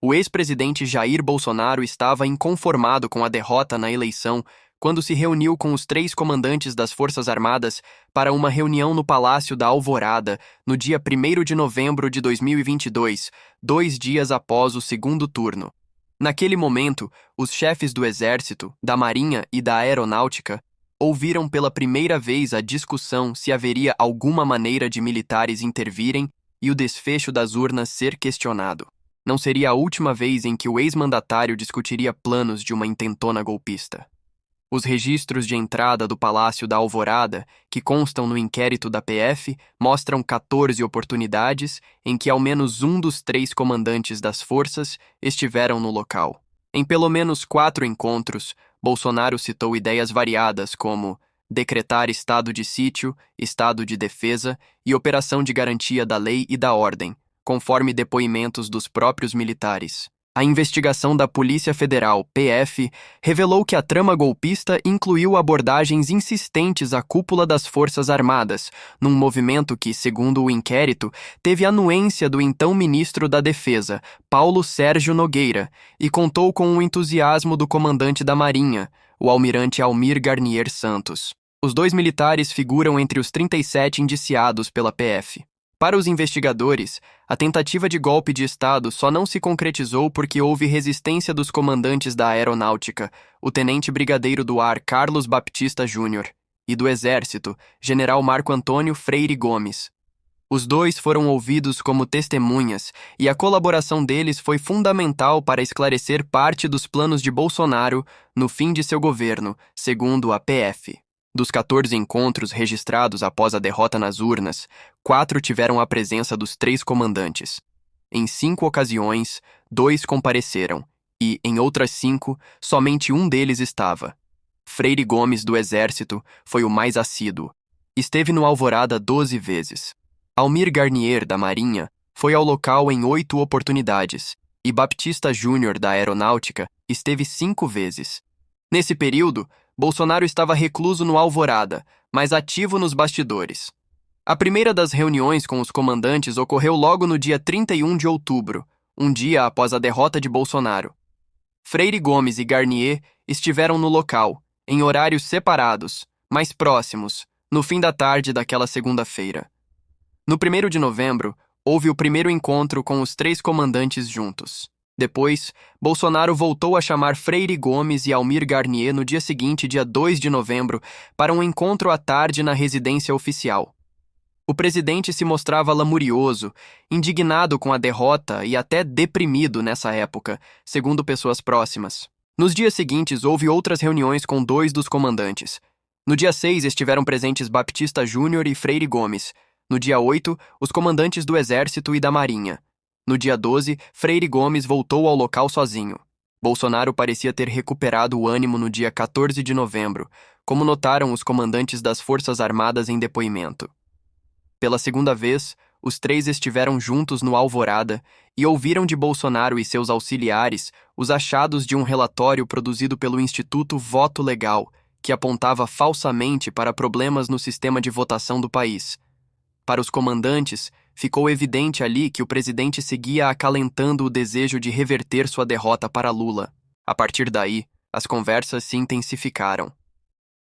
O ex-presidente Jair Bolsonaro estava inconformado com a derrota na eleição quando se reuniu com os três comandantes das Forças Armadas para uma reunião no Palácio da Alvorada no dia 1º de novembro de 2022, 2 dias após o segundo turno. Naquele momento, os chefes do Exército, da Marinha e da Aeronáutica ouviram pela primeira vez a discussão se haveria alguma maneira de militares intervirem e o desfecho das urnas ser questionado. Não seria a última vez em que o ex-mandatário discutiria planos de uma intentona golpista. Os registros de entrada do Palácio da Alvorada, que constam no inquérito da PF, mostram 14 oportunidades em que ao menos um dos três comandantes das forças estiveram no local. Em pelo menos 4 encontros, Bolsonaro citou ideias variadas como decretar estado de sítio, estado de defesa e operação de garantia da lei e da ordem, conforme depoimentos dos próprios militares. A investigação da Polícia Federal, PF, revelou que a trama golpista incluiu abordagens insistentes à cúpula das Forças Armadas, num movimento que, segundo o inquérito, teve anuência do então ministro da Defesa, Paulo Sérgio Nogueira, e contou com o entusiasmo do comandante da Marinha, o almirante Almir Garnier Santos. Os dois militares figuram entre os 37 indiciados pela PF. Para os investigadores, a tentativa de golpe de Estado só não se concretizou porque houve resistência dos comandantes da Aeronáutica, o tenente-brigadeiro do ar Carlos Baptista Júnior, e do Exército, general Marco Antônio Freire Gomes. Os dois foram ouvidos como testemunhas e a colaboração deles foi fundamental para esclarecer parte dos planos de Bolsonaro no fim de seu governo, segundo a PF. Dos 14 encontros registrados após a derrota nas urnas, 4 tiveram a presença dos 3 comandantes. Em 5 ocasiões, 2 compareceram, e, em outras 5, somente um deles estava. Freire Gomes, do Exército, foi o mais assíduo. Esteve no Alvorada 12 vezes. Almir Garnier, da Marinha, foi ao local em 8 oportunidades, e Baptista Júnior, da Aeronáutica, esteve 5 vezes. Nesse período, Bolsonaro estava recluso no Alvorada, mas ativo nos bastidores. A primeira das reuniões com os comandantes ocorreu logo no dia 31 de outubro, um dia após a derrota de Bolsonaro. Freire Gomes e Garnier estiveram no local, em horários separados, mas próximos, no fim da tarde daquela segunda-feira. No 1º de novembro, houve o primeiro encontro com os 3 comandantes juntos. Depois, Bolsonaro voltou a chamar Freire Gomes e Almir Garnier no dia seguinte, dia 2 de novembro, para um encontro à tarde na residência oficial. O presidente se mostrava lamurioso, indignado com a derrota e até deprimido nessa época, segundo pessoas próximas. Nos dias seguintes, houve outras reuniões com 2 dos comandantes. No dia 6, estiveram presentes Baptista Júnior e Freire Gomes. No dia 8, os comandantes do Exército e da Marinha. No dia 12, Freire Gomes voltou ao local sozinho. Bolsonaro parecia ter recuperado o ânimo no dia 14 de novembro, como notaram os comandantes das Forças Armadas em depoimento. Pela segunda vez, os 3 estiveram juntos no Alvorada e ouviram de Bolsonaro e seus auxiliares os achados de um relatório produzido pelo Instituto Voto Legal, que apontava falsamente para problemas no sistema de votação do país. Para os comandantes, ficou evidente ali que o presidente seguia acalentando o desejo de reverter sua derrota para Lula. A partir daí, as conversas se intensificaram.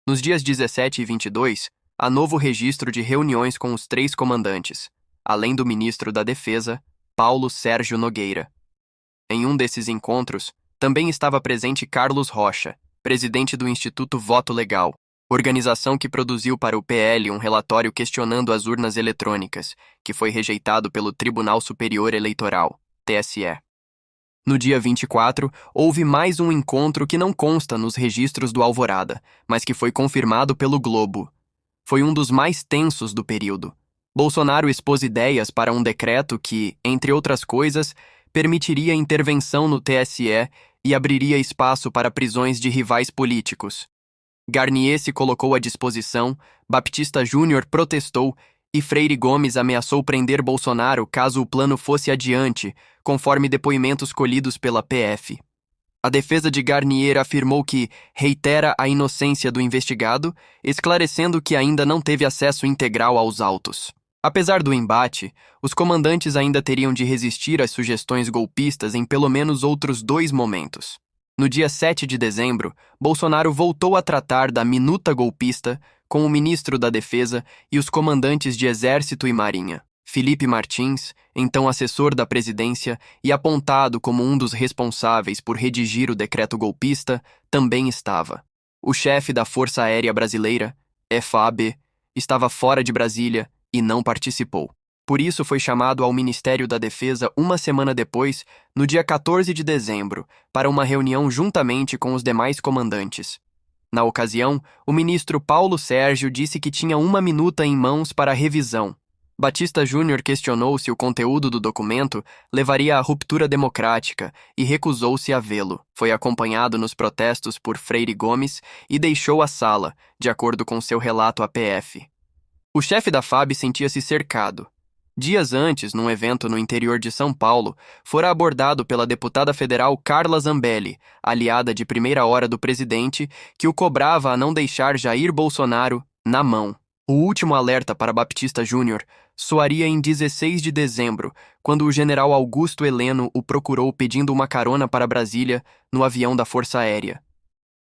Nos dias 17 e 22, há novo registro de reuniões com os 3 comandantes, além do ministro da Defesa, Paulo Sérgio Nogueira. Em um desses encontros, também estava presente Carlos Rocha, presidente do Instituto Voto Legal, organização que produziu para o PL um relatório questionando as urnas eletrônicas, que foi rejeitado pelo Tribunal Superior Eleitoral, TSE. No dia 24, houve mais um encontro que não consta nos registros do Alvorada, mas que foi confirmado pelo Globo. Foi um dos mais tensos do período. Bolsonaro expôs ideias para um decreto que, entre outras coisas, permitiria intervenção no TSE e abriria espaço para prisões de rivais políticos. Garnier se colocou à disposição, Baptista Júnior protestou e Freire Gomes ameaçou prender Bolsonaro caso o plano fosse adiante, conforme depoimentos colhidos pela PF. A defesa de Garnier afirmou que reitera a inocência do investigado, esclarecendo que ainda não teve acesso integral aos autos. Apesar do embate, os comandantes ainda teriam de resistir às sugestões golpistas em pelo menos outros 2 momentos. No dia 7 de dezembro, Bolsonaro voltou a tratar da minuta golpista com o ministro da Defesa e os comandantes de Exército e Marinha. Felipe Martins, então assessor da presidência e apontado como um dos responsáveis por redigir o decreto golpista, também estava. O chefe da Força Aérea Brasileira, FAB, estava fora de Brasília e não participou. Por isso foi chamado ao Ministério da Defesa uma semana depois, no dia 14 de dezembro, para uma reunião juntamente com os demais comandantes. Na ocasião, o ministro Paulo Sérgio disse que tinha 1 minuta em mãos para revisão. Batista Júnior questionou se o conteúdo do documento levaria à ruptura democrática e recusou-se a vê-lo. Foi acompanhado nos protestos por Freire Gomes e deixou a sala, de acordo com seu relato à PF. O chefe da FAB sentia-se cercado. Dias antes, num evento no interior de São Paulo, fora abordado pela deputada federal Carla Zambelli, aliada de primeira hora do presidente, que o cobrava a não deixar Jair Bolsonaro na mão. O último alerta para Batista Júnior soaria em 16 de dezembro, quando o general Augusto Heleno o procurou pedindo uma carona para Brasília no avião da Força Aérea.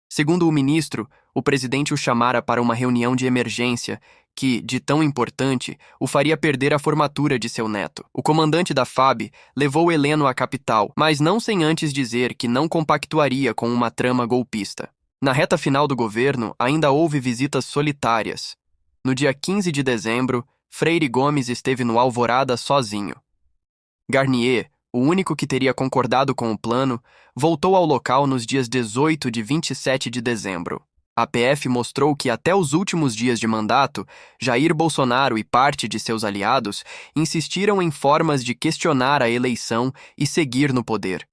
Segundo o ministro, o presidente o chamara para uma reunião de emergência que, de tão importante, o faria perder a formatura de seu neto. O comandante da FAB levou Heleno à capital, mas não sem antes dizer que não compactuaria com uma trama golpista. Na reta final do governo, ainda houve visitas solitárias. No dia 15 de dezembro, Freire Gomes esteve no Alvorada sozinho. Garnier, o único que teria concordado com o plano, voltou ao local nos dias 18 e 27 de dezembro. A PF mostrou que até os últimos dias de mandato, Jair Bolsonaro e parte de seus aliados insistiram em formas de questionar a eleição e seguir no poder.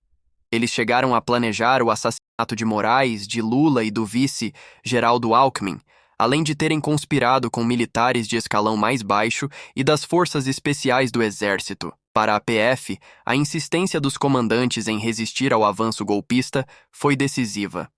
Eles chegaram a planejar o assassinato de Moraes, de Lula e do vice, Geraldo Alckmin, além de terem conspirado com militares de escalão mais baixo e das forças especiais do Exército. Para a PF, a insistência dos comandantes em resistir ao avanço golpista foi decisiva.